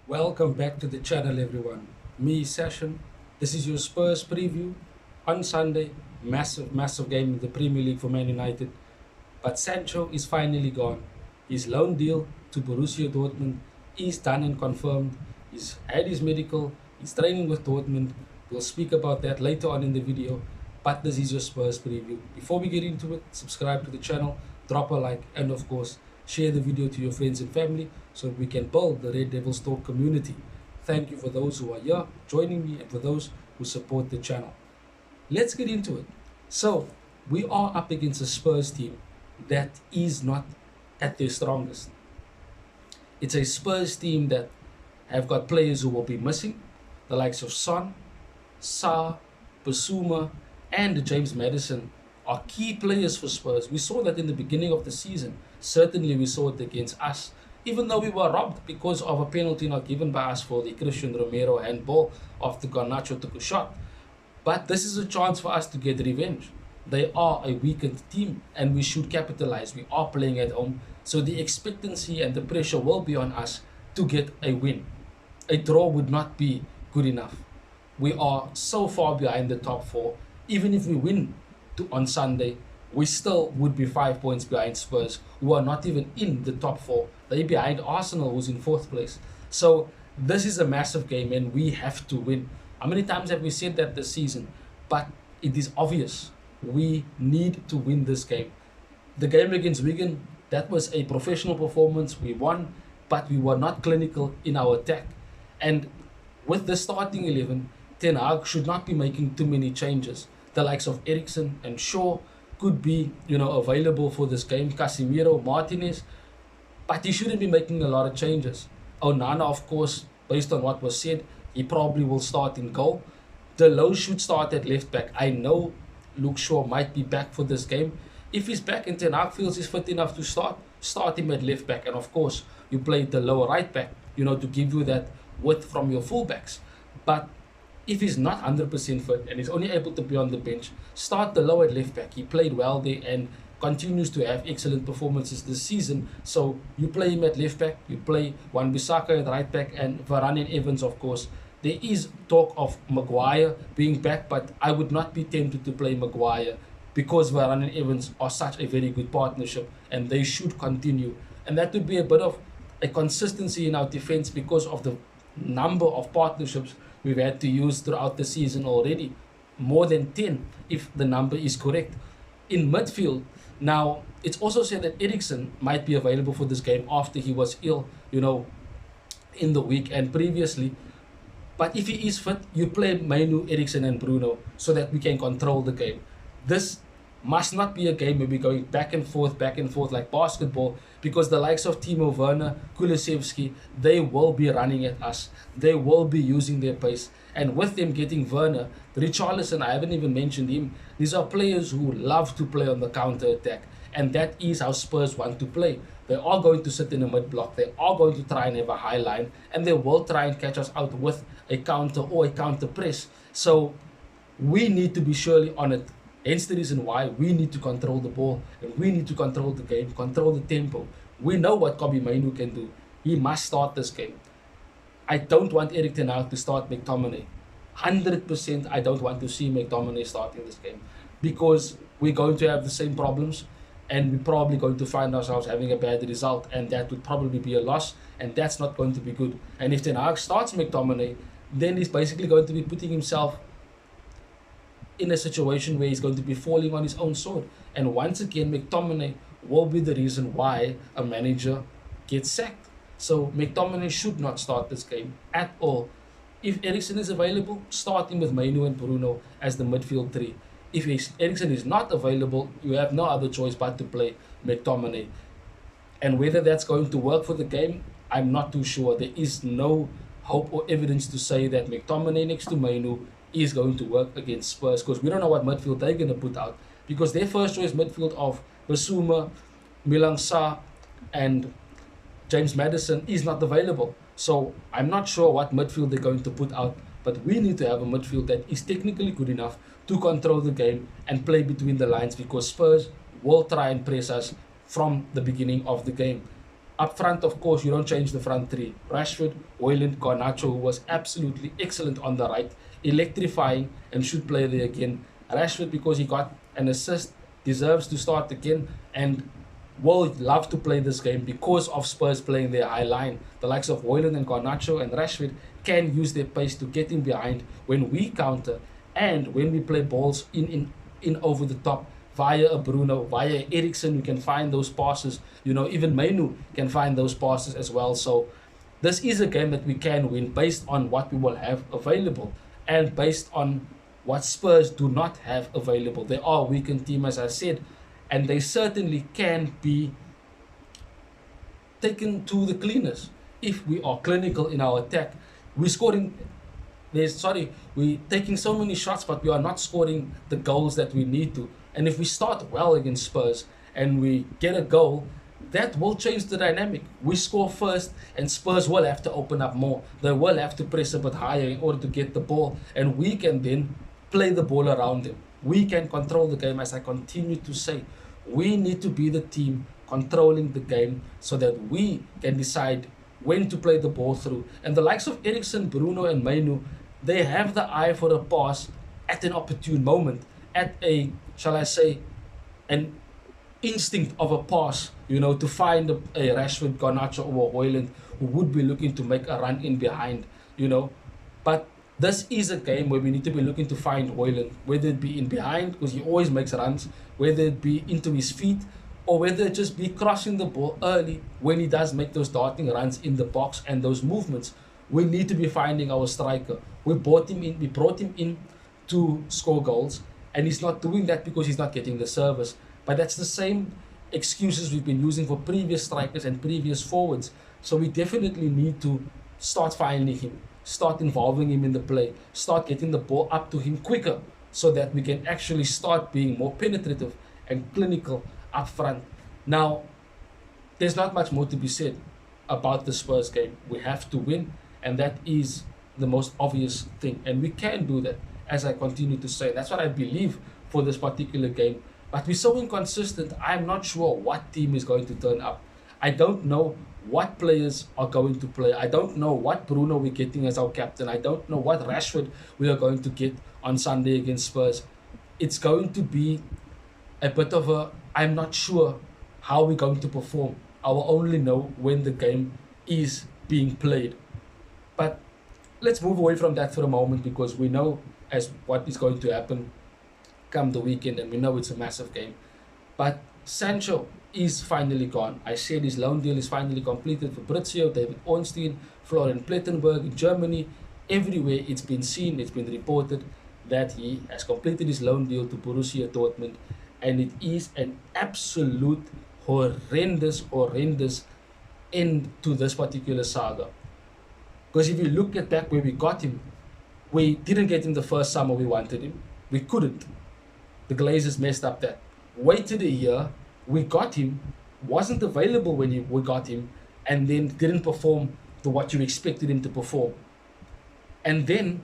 Welcome back to the channel, everyone. Me, Session. This is your Spurs preview on Sunday. Massive game in the Premier League for Man United. But Sancho is finally gone. His loan deal to Borussia Dortmund is done and confirmed. He's had his medical. He's training with Dortmund. We'll speak about that later on in the video. But this is your Spurs preview. Before we get into it, subscribe to the channel, drop a like, and of course, share the video to your friends and family so we can build the Red Devils Talk community. Thank you for those who are here joining me and for those who support the channel. Let's get into it. So, we are up against a Spurs team that is not at their strongest. It's a Spurs team that have got players who will be missing, the likes of Son, Sa, Basuma, and James Maddison are key players for Spurs. We saw that in the beginning of the season. Certainly we saw it against us, even though we were robbed because of a penalty not given by us for the Christian Romero handball after Garnacho took a shot. But this is a chance for us to get revenge. They are a weakened team and we should capitalize. We are playing at home, so the expectancy and the pressure will be on us to get a win. A draw would not be good enough. We are so far behind the top four. Even if we win on Sunday, we still would be 5 points behind Spurs, who are not even in the top four. They're behind Arsenal, who's in fourth place. So this is a massive game and we have to win. How many times have we said that this season? But it is obvious. We need to win this game. The game against Wigan, that was a professional performance. We won, but we were not clinical in our attack. And with the starting 11, Ten Hag should not be making too many changes. The likes of Eriksen and Shaw could be, available for this game. Casemiro, Martinez, but he shouldn't be making a lot of changes. Onana, of course, based on what was said, he probably will start in goal. Delo should start at left back. I know Luke Shaw might be back for this game. If he's back and Ten Hag feels he's fit enough to start him at left back. And of course, you play the lower right back, to give you that width from your fullbacks. But if he's not 100% fit and he's only able to be on the bench, start the lower left back. He played well there and continues to have excellent performances this season. So you play him at left back, you play Wan-Bissaka at right back, and Varane and Evans, of course. There is talk of Maguire being back, but I would not be tempted to play Maguire because Varane and Evans are such a very good partnership and they should continue. And that would be a bit of a consistency in our defense because of the number of partnerships we've had to use throughout the season already. More than 10, if the number is correct. In midfield, now, it's also said that Eriksen might be available for this game after he was ill, in the week and previously. But if he is fit, you play Mainu, Eriksen, and Bruno so that we can control the game. This must not be a game where we're going back and forth like basketball, because the likes of Timo Werner, Kulusevski, they will be running at us. They will be using their pace. And with them getting Werner, Richarlison, I haven't even mentioned him, these are players who love to play on the counter attack. And that is how Spurs want to play. They are going to sit in a mid block. They are going to try and have a high line. And they will try and catch us out with a counter or a counter press. So we need to be surely on it. Hence the reason why we need to control the ball and we need to control the game, control the tempo. We know what Kobbie Mainoo can do. He must start this game. I don't want Erik ten Hag to start McTominay. 100% I don't want to see McTominay starting this game because we're going to have the same problems and we're probably going to find ourselves having a bad result, and that would probably be a loss, and that's not going to be good. And if Ten Hag starts McTominay, then he's basically going to be putting himself in a situation where he's going to be falling on his own sword. And once again, McTominay will be the reason why a manager gets sacked. So McTominay should not start this game at all. If Eriksen is available, start him with Mainu and Bruno as the midfield three. If Eriksen is not available, you have no other choice but to play McTominay. And whether that's going to work for the game, I'm not too sure. There is no hope or evidence to say that McTominay next to Mainu is going to work against Spurs, because we don't know what midfield they're going to put out, because their first choice midfield of Basuma, Milan Sa, and James Maddison is not available. So I'm not sure what midfield they're going to put out, but we need to have a midfield that is technically good enough to control the game and play between the lines, because Spurs will try and press us from the beginning of the game. Up front, of course, you don't change the front three. Rashford, Højlund, Garnacho, who was absolutely excellent on the right, electrifying and should play there again. Rashford, because he got an assist, deserves to start again and will love to play this game because of Spurs playing their high line. The likes of Højlund and Garnacho and Rashford can use their pace to get in behind when we counter and when we play balls in over the top via a Bruno, via Eriksen, you can find those passes. You know, even Mainu can find those passes as well. So this is a game that we can win based on what we will have available and based on what Spurs do not have available. They are a weakened team, as I said, and they certainly can be taken to the cleaners if we are clinical in our attack. We're scoring. We're taking so many shots, but we are not scoring the goals that we need to. And if we start well against Spurs and we get a goal, that will change the dynamic. We score first, and Spurs will have to open up more. They will have to press a bit higher in order to get the ball, and we can then play the ball around them. We can control the game, as I continue to say. We need to be the team controlling the game so that we can decide when to play the ball through. And the likes of Eriksen, Bruno, and Mainu, they have the eye for a pass at an opportune moment, at a, shall I say, an instinct of a pass, you know, to find a Rashford, Garnacho, or Højlund who would be looking to make a run in behind, you know. But this is a game where we need to be looking to find Højlund, whether it be in behind, because he always makes runs, whether it be into his feet, or whether it just be crossing the ball early when he does make those darting runs in the box and those movements. We need to be finding our striker. We brought him in to score goals, and he's not doing that because he's not getting the service. But that's the same excuses we've been using for previous strikers and previous forwards. So we definitely need to start finding him, start involving him in the play, start getting the ball up to him quicker so that we can actually start being more penetrative and clinical up front. Now, there's not much more to be said about the Spurs game. We have to win, and that is the most obvious thing. And we can do that, as I continue to say. That's what I believe for this particular game. But we're so inconsistent, I'm not sure what team is going to turn up. I don't know what players are going to play. I don't know what Bruno we're getting as our captain. I don't know what Rashford we are going to get on Sunday against Spurs. It's going to be a bit of a, I'm not sure how we're going to perform. I will only know when the game is being played. But let's move away from that for a moment, because we know as what is going to happen come the weekend, and we know it's a massive game. But Sancho is finally gone. I said his loan deal is finally completed for Brizio, David Ornstein, Florian Plettenberg in Germany. Everywhere it's been seen, it's been reported that he has completed his loan deal to Borussia Dortmund, and it is an absolute horrendous end to this particular saga. Because if you look at back where we got him, we didn't get him the first summer we wanted him. We couldn't. The Glazers messed up that. Waited a year, we got him, wasn't available when we got him, and then didn't perform to what you expected him to perform. And then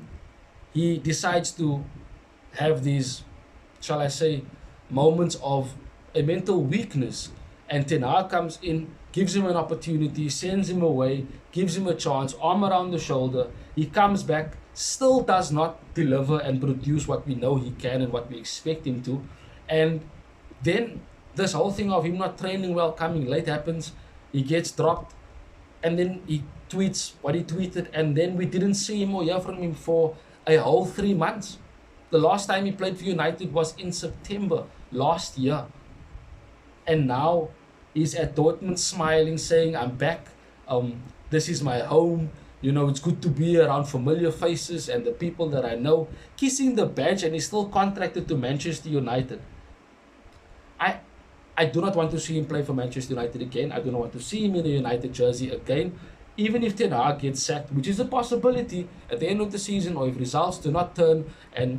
he decides to have these, shall I say, moments of a mental weakness. And Ten Hag comes in, gives him an opportunity, sends him away, gives him a chance, arm around the shoulder. He comes back, still does not deliver and produce what we know he can and what we expect him to. And then this whole thing of him not training well, coming late happens. He gets dropped, and then he tweets what he tweeted, and then we didn't see him or hear from him for a whole 3 months. The last time he played for United was in September last year. And now he's at Dortmund smiling, saying, I'm back. This is my home. You know, it's good to be around familiar faces and the people that I know. Kissing the badge, and he's still contracted to Manchester United. I do not want to see him play for Manchester United again. I do not want to see him in a United jersey again. Even if Ten Hag gets sacked, which is a possibility at the end of the season, or if results do not turn and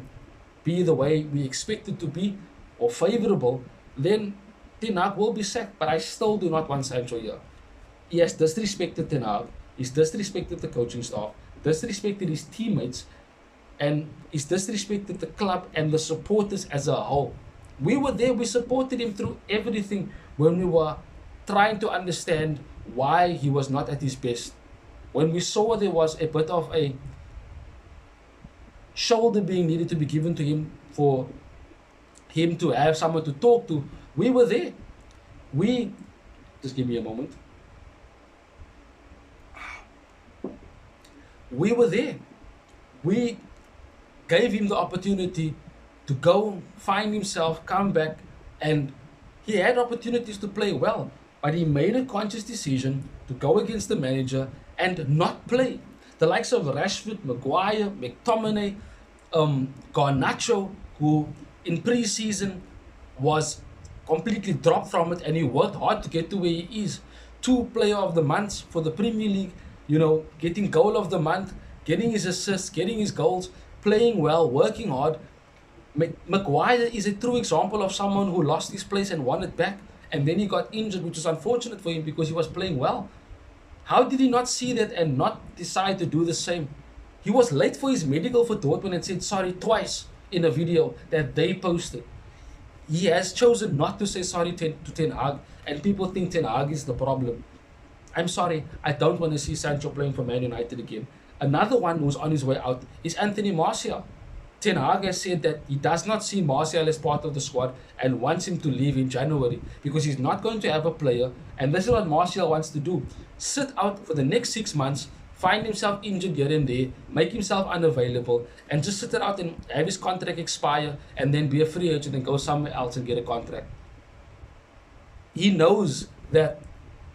be the way we expect it to be, or favourable, then Ten Hag will be sacked. But I still do not want Sancho here. He has disrespected Ten Hag. He's disrespected the coaching staff, disrespected his teammates, and he's disrespected the club and the supporters as a whole. We were there, we supported him through everything when we were trying to understand why he was not at his best. When we saw there was a bit of a shoulder being needed to be given to him for him to have someone to talk to, we were there. We, just give me a moment. We were there. We gave him the opportunity to go find himself, come back, and he had opportunities to play well, but he made a conscious decision to go against the manager and not play. The likes of Rashford, Maguire, McTominay, Garnacho, who in pre-season was completely dropped from it, and he worked hard to get to where he is. 2 player of the month for the Premier League, getting goal of the month, getting his assists, getting his goals, playing well, working hard. Maguire is a true example of someone who lost his place and won it back, and then he got injured, which was unfortunate for him because he was playing well. How did he not see that and not decide to do the same? He was late for his medical for Dortmund and said sorry twice in a video that they posted. He has chosen not to say sorry to Ten Hag, and people think Ten Hag is the problem. I'm sorry, I don't want to see Sancho playing for Man United again. Another one who's on his way out is Anthony Martial. Ten Hag has said that he does not see Martial as part of the squad and wants him to leave in January because he's not going to have a player, and this is what Martial wants to do. Sit out for the next 6 months, find himself injured here and there, make himself unavailable, and just sit it out and have his contract expire and then be a free agent and go somewhere else and get a contract. He knows that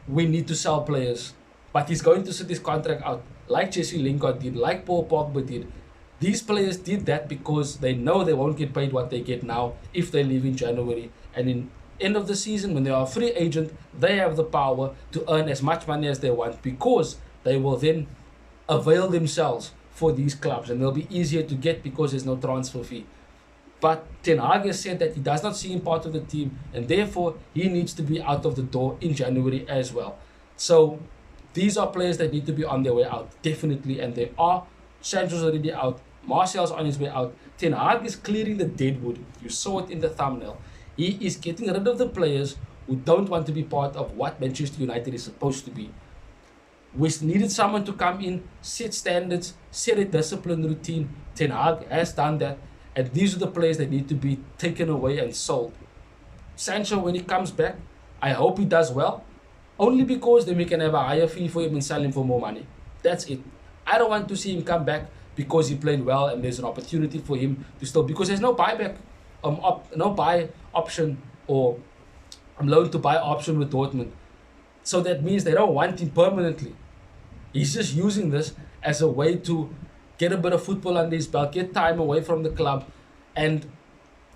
we need to sell players, but he's going to sit his contract out like Jesse Lingard did, like Paul Pogba did. These players did that because they know they won't get paid what they get now if they leave in January. And in end of the season, when they are a free agent, they have the power to earn as much money as they want because they will then avail themselves for these clubs, and they'll be easier to get because there's no transfer fee. But Ten Hag has said that he does not see him part of the team, and therefore he needs to be out of the door in January as well. So these are players that need to be on their way out, definitely, and they are. Sancho's already out. Martial's on his way out. Ten Hag is clearing the Deadwood. You saw it in the thumbnail. He is getting rid of the players who don't want to be part of what Manchester United is supposed to be. We needed someone to come in, set standards, set a disciplined routine. Ten Hag has done that, and these are the players that need to be taken away and sold. Sancho, when he comes back, I hope he does well, only because then we can have a higher fee for him and sell him for more money. That's it. I don't want to see him come back because he played well and there's an opportunity for him to still, because there's no buyback, no buy option or loan to buy option with Dortmund. So that means they don't want him permanently. He's just using this as a way to get a bit of football under his belt, get time away from the club, and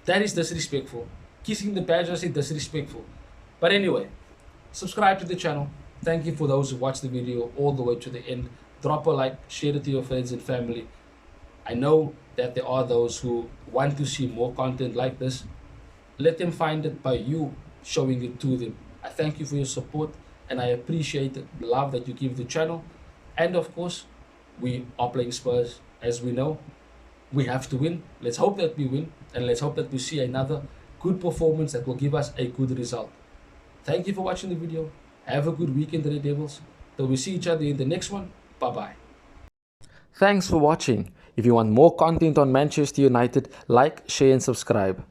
that is disrespectful. Kissing the badge is disrespectful. But anyway, subscribe to the channel. Thank you for those who watched the video all the way to the end. Drop a like, share it to your friends and family. I know that there are those who want to see more content like this. Let them find it by you showing it to them. I thank you for your support, and I appreciate the love that you give the channel. And of course, we are playing Spurs. As we know, we have to win. Let's hope that we win, and let's hope that we see another good performance that will give us a good result. Thank you for watching the video. Have a good weekend, Red Devils. Till we see each other in the next one. Bye-bye. Thanks for watching. If you want more content on Manchester United, like, share and subscribe.